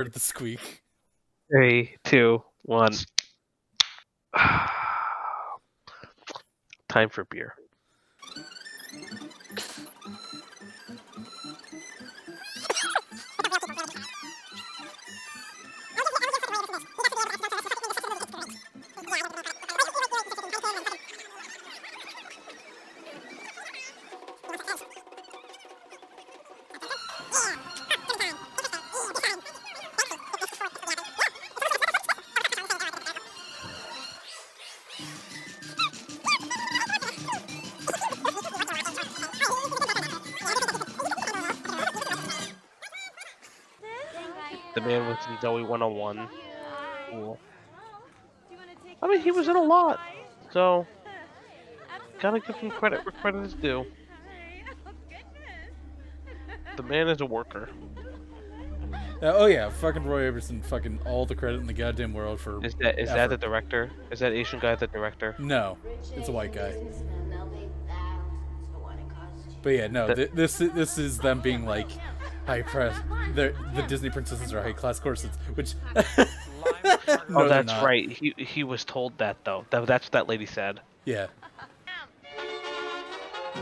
Heard the squeak. 3, 2, 1. Time for beer. The man was in Zoe 101. Cool. I mean, he was in a lot, so gotta give him credit where credit is due. The man is a worker. Oh yeah, fucking Roy Orbison, fucking all the credit in the goddamn world for. Is that the director? Is that Asian guy the director? No, it's a white guy. But yeah, no, this is them being like high press. The Disney princesses are high class corsets, which. No, oh, that's right. He was told that though. That's what that lady said. Yeah.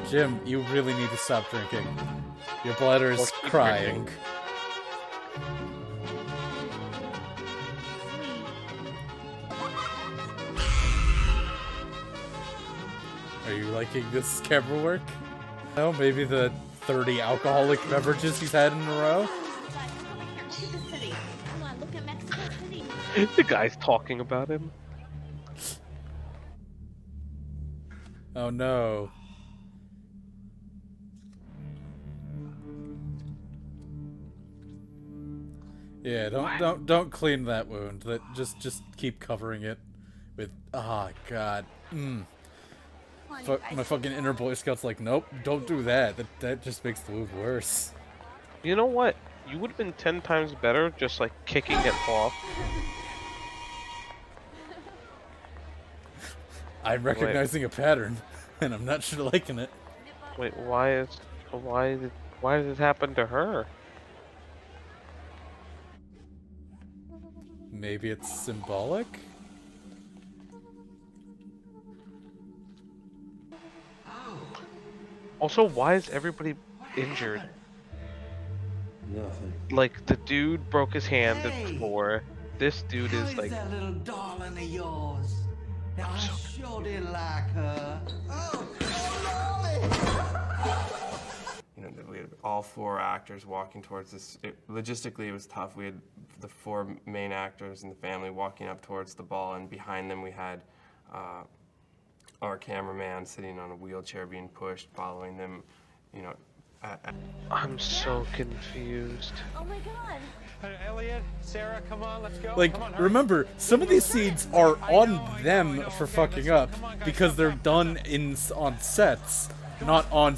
Jim, you really need to stop drinking. Your bladder is crying. Drinking. Are you liking this camera work? No, maybe the 30 alcoholic beverages he's had in a row? The guy's talking about him. Oh no. Yeah, don't clean that wound. That just keep covering it with god. My fucking inner Boy Scout's like, nope, don't do that. That just makes the wound worse. You know what? You would have been 10 times better just like kicking it off. I'm recognizing a pattern, and I'm not sure liking it. Wait, why did it happen to her? Maybe it's symbolic? Also, why is everybody injured? Nothing. Like, the dude broke his hand at the floor. This dude is like... that little darling of yours? Now, I sure did like her. You know, we had all 4 actors walking towards this. Logistically, it was tough. We had the 4 main actors in the family walking up towards the ball, and behind them we had our cameraman sitting on a wheelchair being pushed, following them, you know. I'm so confused. Oh my god. Elliot, Sarah, come on, let's go. Like, remember, some of these scenes are on them for fucking up because they're done on sets, not on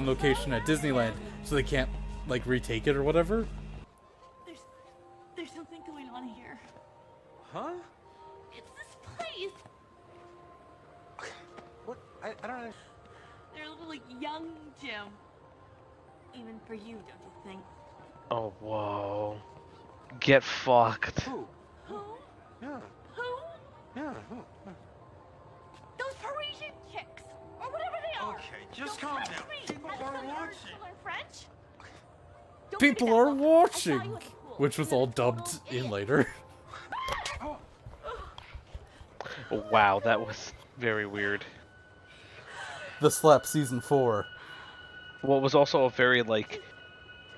location at Disneyland, so they can't like retake it or whatever. There's something going on here. Huh? It's this place. What? I don't know. They're a little like young Jim. Even for you, don't you think? Oh, whoa. Get fucked. Who? Who? Yeah. Who? Yeah. Who? Those Parisian chicks, or whatever they are. Okay, just Don't calm French down. me. People That's are how you learn watching. to learn French. Don't People give me that are look. I watching, saw you at school. which was You're all a total dubbed in idiot. later. Wow, that was very weird. The Slap season 4. Well, it was also a very, like,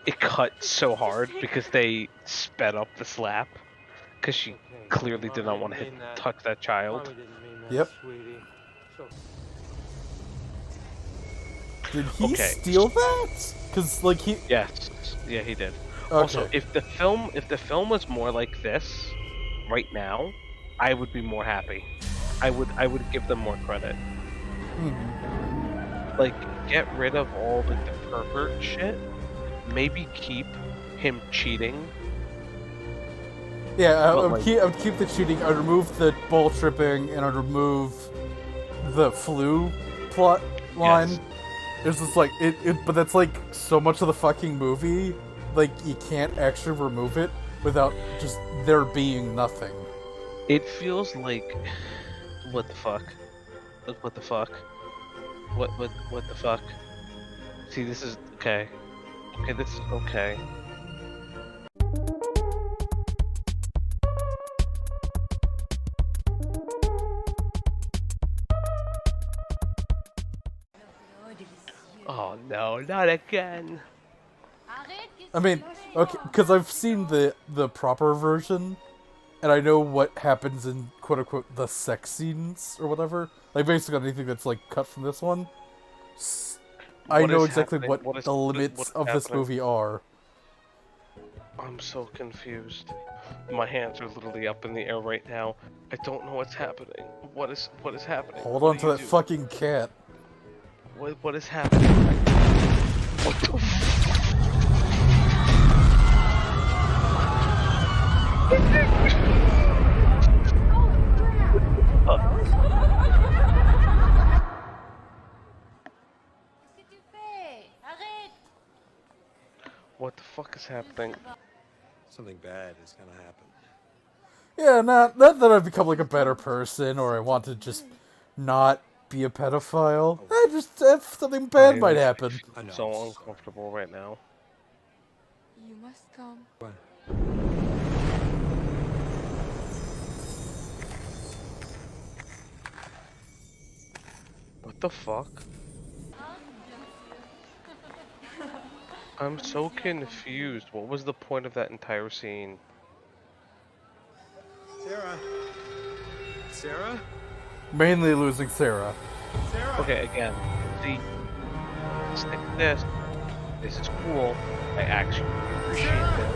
it cut so hard because they sped up the slap. Because she clearly did not want to touch that child. Yep. Did he steal that? Because like he. Yes. Yeah, he did. Okay. Also, if the film was more like this, right now, I would be more happy. I would give them more credit. Like, get rid of all the pervert shit. Maybe keep him cheating. Yeah, I But, would keep the cheating. I'd remove the ball tripping, and I'd remove the flu plot line. Yes. There's just like but that's like so much of the fucking movie. Like you can't actually remove it without just there being nothing. It feels like, what the fuck? Look, what the fuck? What the fuck? See, this is okay. Okay, this is okay. Oh no, not again. I mean, okay, because I've seen the proper version, and I know what happens in quote unquote the sex scenes or whatever. Like basically anything that's like cut from this one. I What know is exactly happening? what the limits what is of this happening? movie are. I'm so confused. My hands are literally up in the air right now. I don't know what's happening. What is happening? Hold What on do to you that do? fucking cat. What is happening? What the What the fuck is happening? Something bad is gonna happen. Yeah, not that I've become like a better person or I want to just not be a pedophile. I just something bad might happen. I know. So uncomfortable right now. You must come. What? What the fuck? I'm so confused. What was the point of that entire scene? Sarah. Sarah. Mainly losing Sarah. Sarah. Okay, again. See, stick to this. This is cool. I actually appreciate this.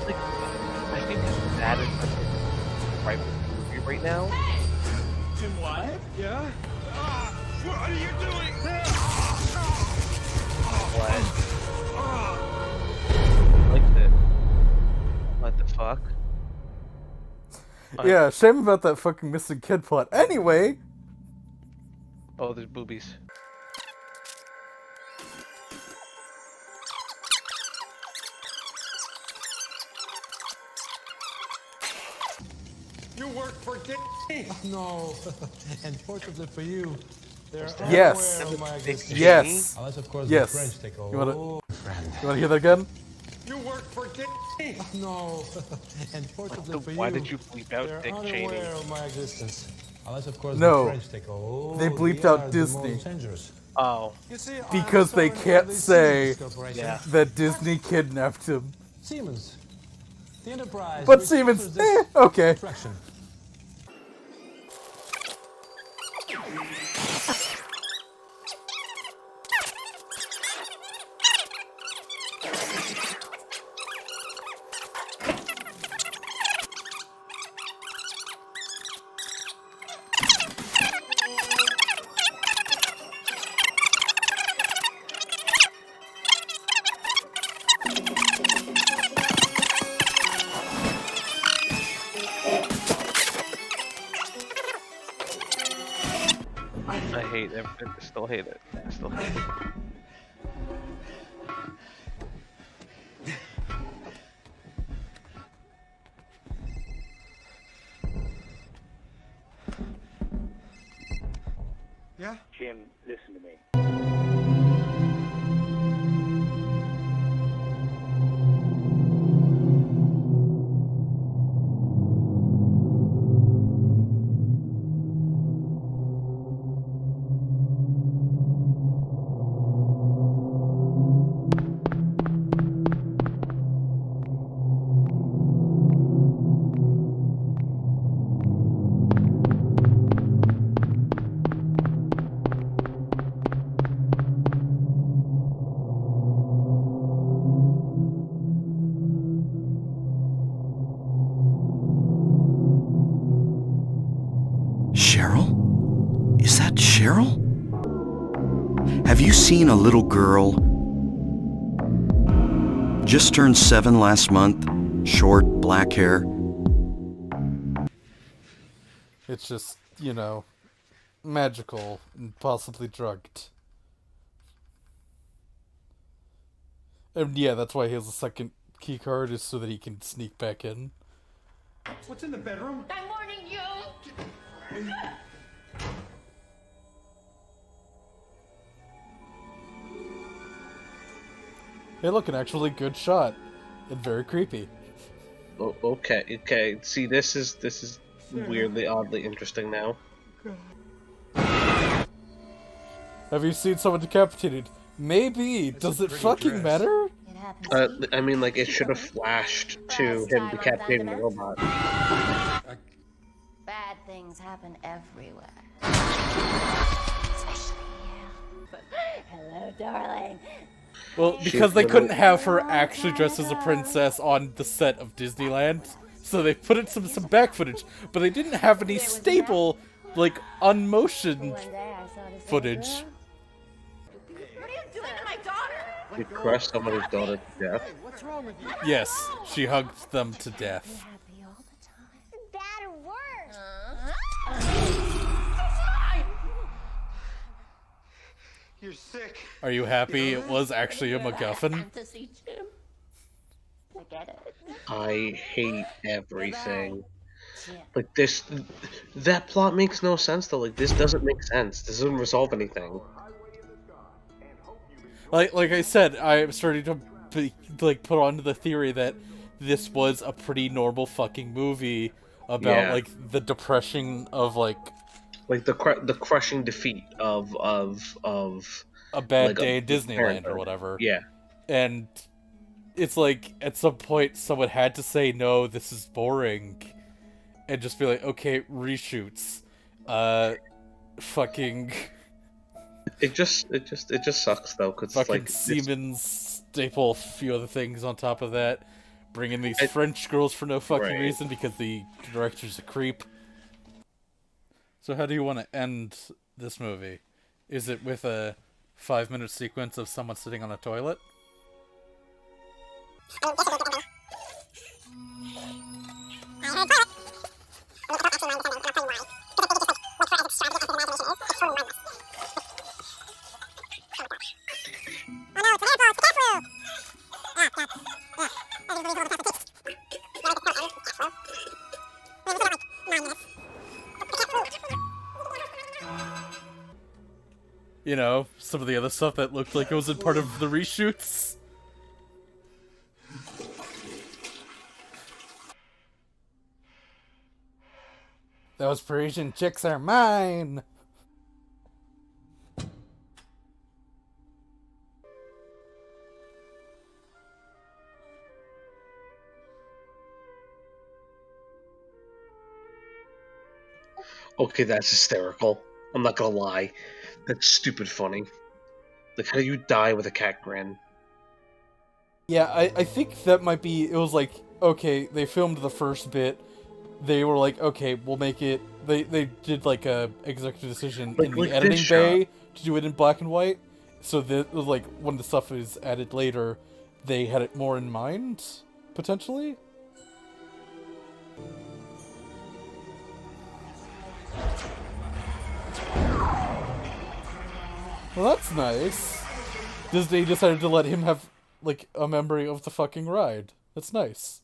Like, I think that is the right movie right now. Tim, what? Yeah. What are you doing? What? Like this. What the fuck? Yeah, shame about that fucking missing kid plot. Anyway, Oh, there's boobies. You work for Dick. No, and fortunately for you, they're Yes. unaware of my existence. yes, Unless, of course, Yes. the French take You wanna- over. you want to hear that again? You work for Dick. No, and fortunately for you, Why did you bleep out they're Dick unaware Cheney? of my existence. Unless, of course, No. the French take over. They bleeped They out are the Disney. most dangerous. Oh, You see, I Because was they sovereign can't of the say Siemens Corporation. yeah. that Disney kidnapped him. Siemens, the enterprise. But which Siemens, utters this okay. fraction. I hate it. I still hate it. I still hate it. Yeah? Jim, listen to me. Cheryl? Is that Cheryl? Have you seen a little girl? Just turned 7 last month, short, black hair. It's just, you know, magical and possibly drugged. And yeah, that's why he has a second key card, is so that he can sneak back in. What's in the bedroom? I'm warning you! Hey, look, an actually good shot. And very creepy. Oh, okay. See, this is weirdly, oddly interesting now. Have you seen someone decapitated? Maybe. Does it fucking matter? It happens. I mean, like, it should have flashed to him decapitating the robot. Bad things happen everywhere. Especially here. Hello, darling. Well, because they couldn't have her actually dressed as a princess on the set of Disneyland, so they put in some back footage, but they didn't have any stable, like, unmotioned One day I saw this footage. little girl. What are you doing to my daughter? He crushed somebody's daughter to death. What's wrong with you? Yes, she hugged them to death. Happy all the time. Bad or worse? You're sick. Are you happy it was actually a MacGuffin? Fantasy, Jim. I get it. I hate everything. Jim. Like, that plot makes no sense, though. Like, this doesn't make sense. This doesn't resolve anything. Like I said, I'm starting to put onto the theory that this was a pretty normal fucking movie about Yeah. like the depression of like Like, the crushing defeat of a bad like, day in Disneyland or parenthood. whatever. Yeah. And it's like at some point someone had to say no, this is boring, and just be like, okay, reshoots. Fucking It just sucks though, cause fucking like Siemens staple a few other things on top of that. Bring in these French girls for no fucking Right. reason because the director's a creep. So how do you want to end this movie? Is it with a 5-minute sequence of someone sitting on a toilet? You know, some of the other stuff that looked like it was in part of the reshoots. Those Parisian chicks are mine! Okay, that's hysterical. I'm not gonna lie. That's stupid funny. Like, how do you die with a cat grin? Yeah, I think that might be, it was like, okay, they filmed the first bit, they were like, okay, we'll make it, they did like a executive decision in the like editing this bay to do it in black and white, so that was like, when the stuff is added later, they had it more in mind, potentially? Well, that's nice. Disney decided to let him have, like, a memory of the fucking ride. That's nice.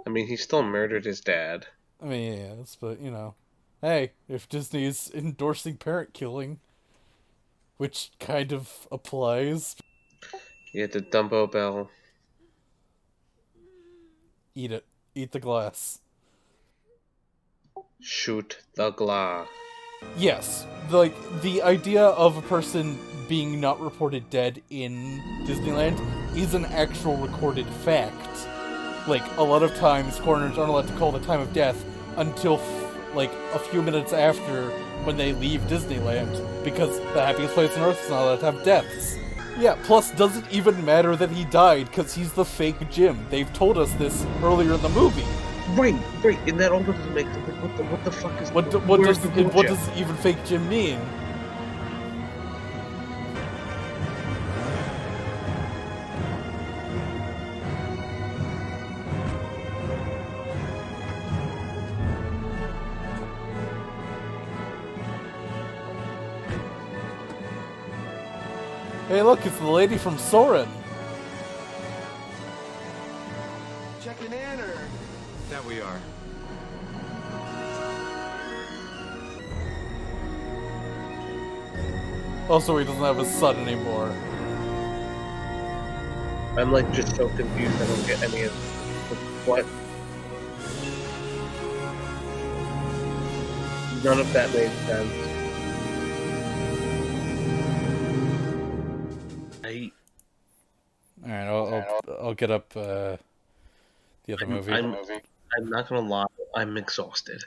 I mean, he still murdered his dad. I mean, yes, but, you know. Hey, if Disney's endorsing parent killing, which kind of applies, He had the Dumbo Bell. eat it. Eat the glass. Shoot the glass. Yes, like, the idea of a person being not reported dead in Disneyland is an actual recorded fact. Like, a lot of times, coroners aren't allowed to call the time of death until, like, a few minutes after when they leave Disneyland, because the happiest place on Earth is not allowed to have deaths. Yeah, plus, doesn't even matter that he died, because he's the fake Jim. They've told us this earlier in the movie. Right, and that all doesn't make sense. Like, what the fuck is... What where's the does bullshit? even fake Jim mean? Hey, look, it's the lady from Soren. checking in, or? That we are. Also, he doesn't have a son anymore. I'm like just so confused. I don't get any of what. None of that made sense. All right, I'll get up the other movie. I'm not gonna lie. I'm exhausted.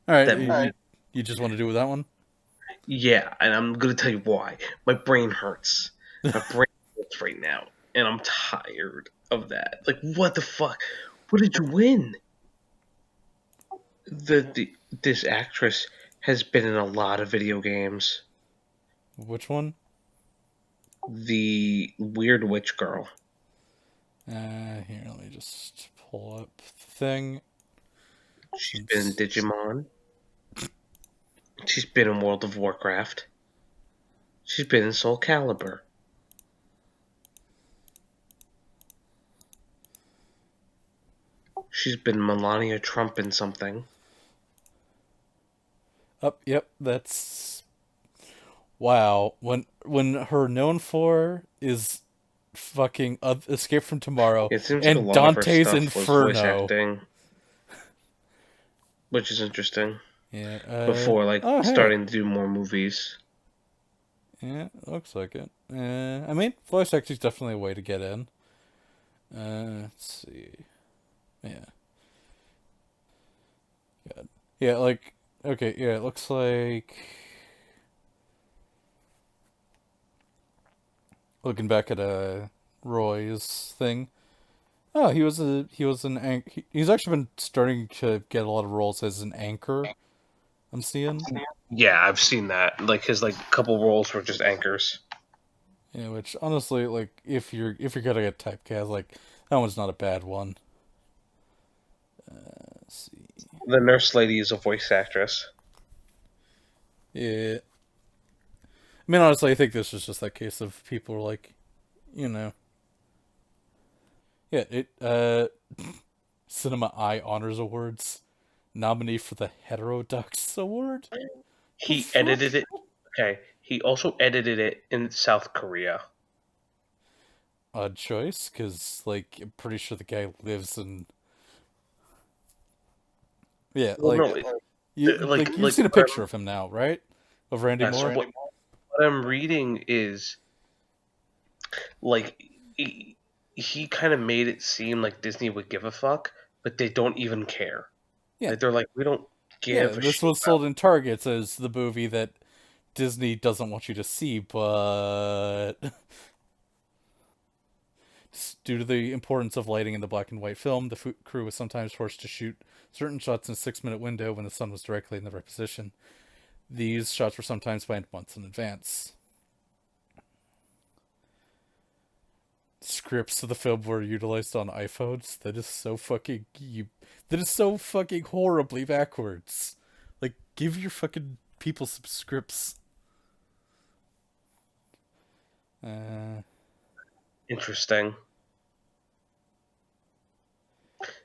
All right, That you just want to do with that one? Yeah, and I'm gonna tell you why. My brain hurts. My brain hurts right now, and I'm tired of that. Like, what the fuck? What did you win? This actress has been in a lot of video games. Which one? The Weird Witch Girl. Here, let me just pull up the thing. She's been in Digimon. She's been in World of Warcraft. She's been in Soul Calibur. She's been Melania Trump in something. Yep, that's wow. When her known for is fucking Escape from Tomorrow It seems and like a lot Dante's of her stuff was voice Inferno. acting, which is interesting. Yeah. Before hey. starting to do more movies. Yeah, looks like it. I mean, voice acting is definitely a way to get in. Let's see. Yeah. God. Yeah, like, okay, yeah, it looks like... Looking back at Roy's thing. Oh, he's actually been starting to get a lot of roles as an anchor. I'm seeing. Yeah, I've seen that. Like his couple roles were just anchors. Yeah, which honestly, like, if you're gonna get typecast, like, that one's not a bad one. Let's see. The nurse lady is a voice actress. Yeah. I mean, honestly, I think this is just that case of people are like, you know. Yeah, Cinema Eye Honors Awards nominee for the Heterodux Award. He edited it. Okay. He also edited it in South Korea. Odd choice, because, like, I'm pretty sure the guy lives in... Yeah, Well, you've seen a picture of him now, right? Of Randy Moore? What I'm reading is, like, he kind of made it seem like Disney would give a fuck, but they don't even care. Yeah. Like, they're like, we don't give a this shit was sold in Targets as the movie that Disney doesn't want you to see, but... Due to the importance of lighting in the black and white film, the crew was sometimes forced to shoot certain shots in a 6-minute window when the sun was directly in the right position. These shots were sometimes planned months in advance. Scripts of the film were utilized on iPhones. That is so fucking horribly backwards. Like, give your fucking people some scripts. Interesting.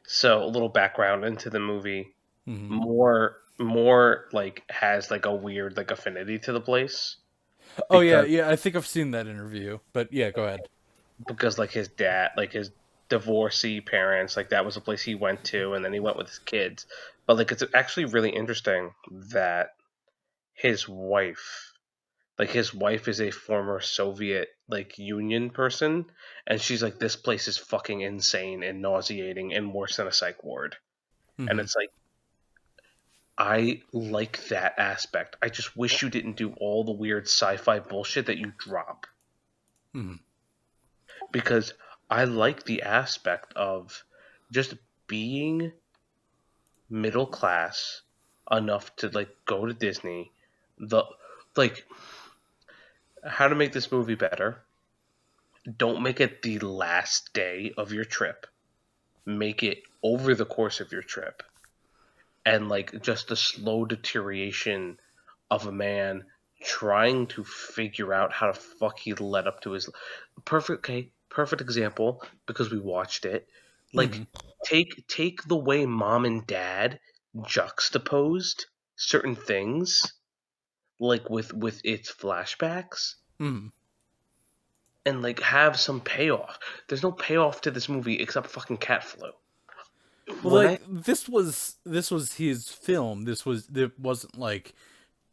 So, a little background into the movie. Mm-hmm. More has a weird affinity to the place. Oh yeah, I think I've seen that interview. But yeah, go ahead. Because his dad, his divorcee parents, that was a place he went to, and then he went with his kids. But it's actually really interesting that his wife is a former Soviet Union person, and she's like, this place is fucking insane and nauseating and worse than a psych ward. Mm-hmm. And it's like, I like that aspect. I just wish you didn't do all the weird sci-fi bullshit that you drop. Mm-hmm. Because I like the aspect of just being middle class enough to go to Disney. How to make this movie better. Don't make it the last day of your trip. Make it over the course of your trip. And just the slow deterioration of a man trying to figure out how the fuck he led up to his perfect example, because we watched it. Like, take the way mom and dad juxtaposed certain things, like with its flashbacks, Mm. and like have some payoff. There's no payoff to this movie except fucking cat flu. Well, When I like this was his film. It wasn't like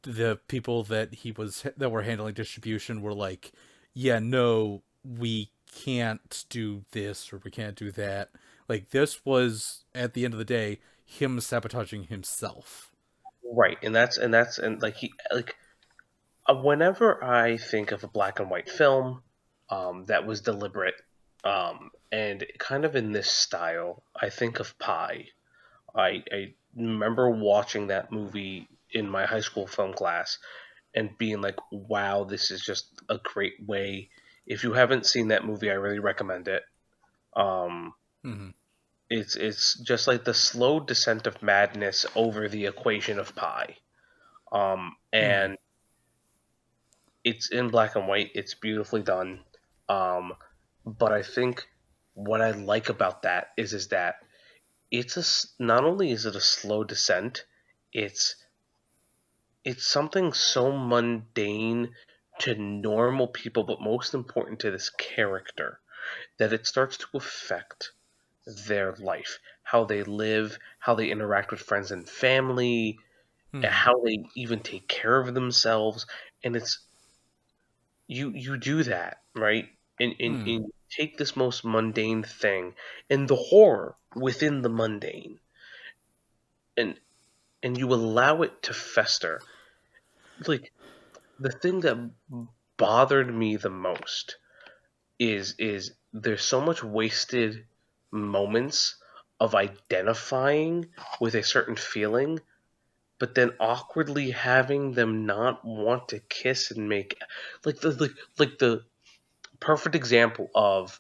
the people that were handling distribution were like, yeah, no, we can't do this or we can't do that. Like this was at the end of the day him sabotaging himself. Right, and like he like whenever I think of a black and white film that was deliberate and kind of in this style, I think of Pi. I remember watching that movie in my high school film class and being like, wow, this is just a great way. If you haven't seen that movie, I really recommend it. Um, Mm-hmm. it's just like the slow descent of madness over the equation of pi. Mm-hmm. And it's in black and white. It's beautifully done. But I think what I like about that is that not only is it a slow descent, it's it's something so mundane to normal people, but most important to this character, that it starts to affect their life, how they live, how they interact with friends and family, and Mm-hmm. how they even take care of themselves. And it's you do that, right? And take this most mundane thing and the horror within the mundane, and you allow it to fester. Like, the thing that bothered me the most is there's so much wasted moments of identifying with a certain feeling, but then awkwardly having them not want to kiss and make like the perfect example of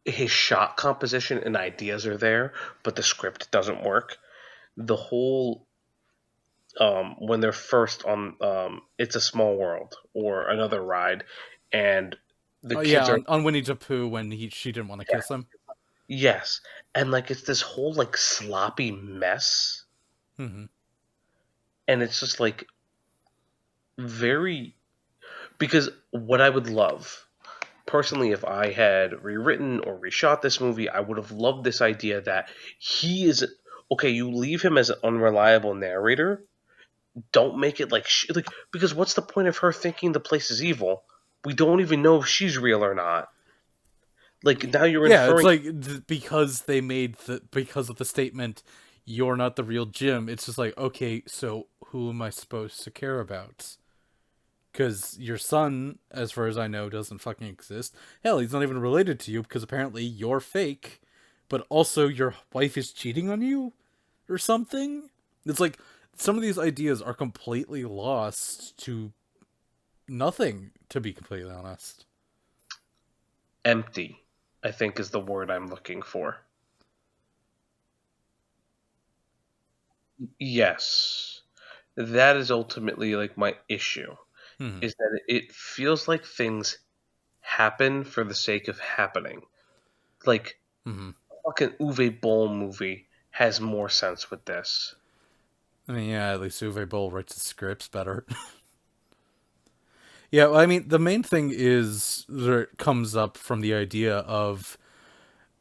his shot composition and ideas are there, but the script doesn't work. The whole when they're first on It's a Small World or another ride, and the Oh yeah, kids are on Winnie the Pooh when she didn't want to kiss him. yes, and like it's this whole like sloppy mess, Mm-hmm. and it's just like very because what I would love personally if I had rewritten or reshot this movie, I would have loved this idea that he is okay. You leave him as an unreliable narrator. Don't make it like because what's the point of her thinking the place is evil? We don't even know if she's real or not. Like now you're Yeah, it's inferring. like because they made because of the statement, "You're not the real Jim." It's just like, okay, so who am I supposed to care about? Because your son, as far as I know, doesn't fucking exist. Hell, he's not even related to you because apparently you're fake, but also your wife is cheating on you or something. It's like some of these ideas are completely lost to nothing, to be completely honest. Empty, I think, is the word I'm looking for. Yes, that is ultimately like my issue. Hmm. Is that it feels like things happen for the sake of happening. Like Hmm. fucking Uwe Boll movie has more sense with this. I mean, yeah, at least Uwe Boll writes the scripts better. Yeah, well, I mean, the main thing is that it comes up from the idea of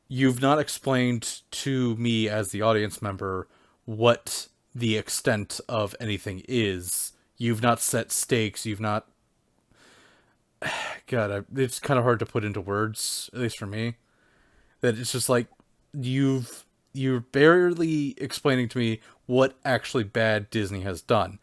you've not explained to me as the audience member what the extent of anything is. You've not set stakes. You've not. It's kind of hard to put into words, at least for me. That it's just like you're barely explaining to me what actually bad Disney has done.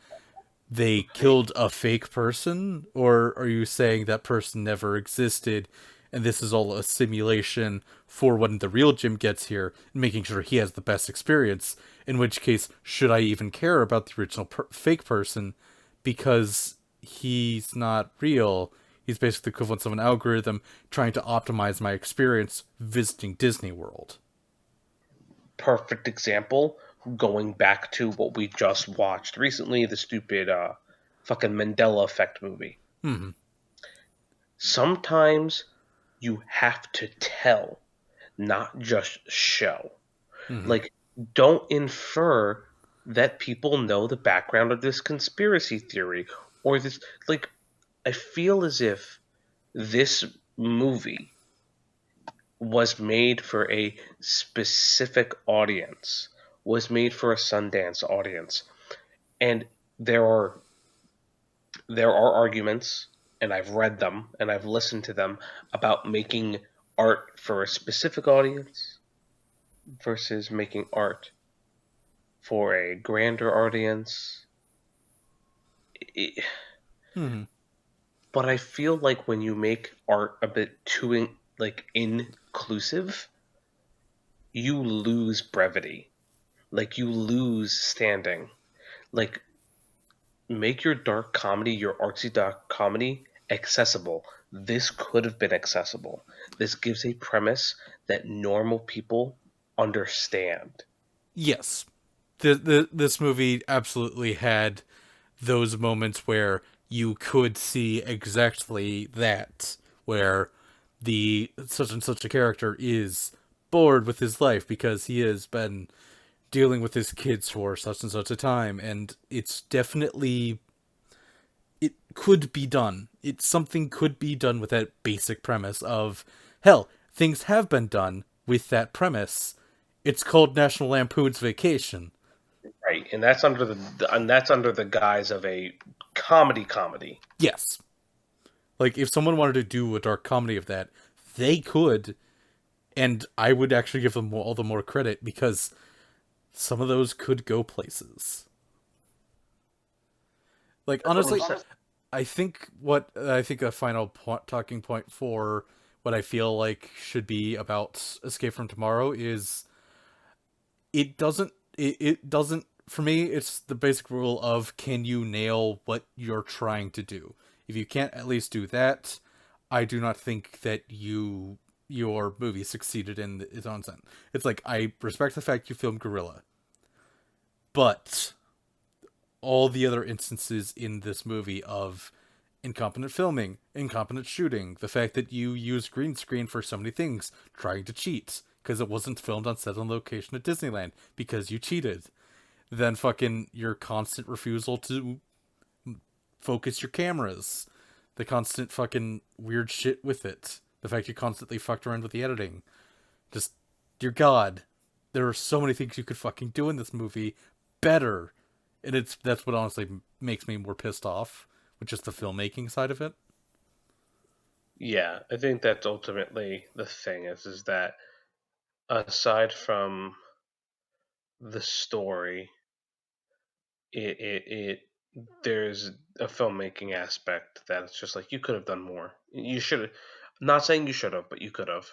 They killed a fake person, or are you saying that person never existed and this is all a simulation for when the real Jim gets here and making sure he has the best experience? In which case, should I even care about the original fake person because he's not real? He's basically the equivalent of an algorithm trying to optimize my experience visiting Disney World. Perfect example, going back to what we just watched recently, the stupid fucking Mandela Effect movie. Hmm. Sometimes you have to tell, not just show. Mhm. Like, don't infer that people know the background of this conspiracy theory or this. Like, I feel as if this movie was made for a specific audience, was made for a Sundance audience. And there are arguments, and I've read them and I've listened to them about making art for a specific audience versus making art for a grander audience. It- Mhm. but I feel like when you make art a bit too inclusive, you lose brevity. Like you lose standing. Like make your dark comedy, your artsy dark comedy accessible. This could have been accessible. This gives a premise that normal people understand. Yes. This movie absolutely had those moments where you could see exactly that, where the such and such a character is bored with his life because he has been dealing with his kids for such and such a time, and it's definitely, it could be done. Something could be done with that basic premise of, hell, things have been done with that premise. It's called National Lampoon's Vacation. Right. And that's under the guise of a comedy. Yes. Like, if someone wanted to do a dark comedy of that, they could, and I would actually give them all the more credit because some of those could go places. Like, honestly, I think a final talking point for what I feel like should be about Escape from Tomorrow is it doesn't, for me, it's the basic rule of, can you nail what you're trying to do? If you can't at least do that, I do not think that your movie succeeded in its own sense. It's like, I respect the fact you filmed Gorilla, but all the other instances in this movie of incompetent filming, incompetent shooting, the fact that you use green screen for so many things, trying to cheat because it wasn't filmed on set on location at Disneyland because you cheated, then fucking your constant refusal to focus your cameras, the constant fucking weird shit with it, the fact you constantly fucked around with the editing. Just, dear God, there are so many things you could fucking do in this movie better. And that's what honestly makes me more pissed off with just the filmmaking side of it. Yeah, I think that's ultimately the thing is that aside from the story, it there's a filmmaking aspect that it's just like you could have done more. You should have. Not saying you should have, but you could have.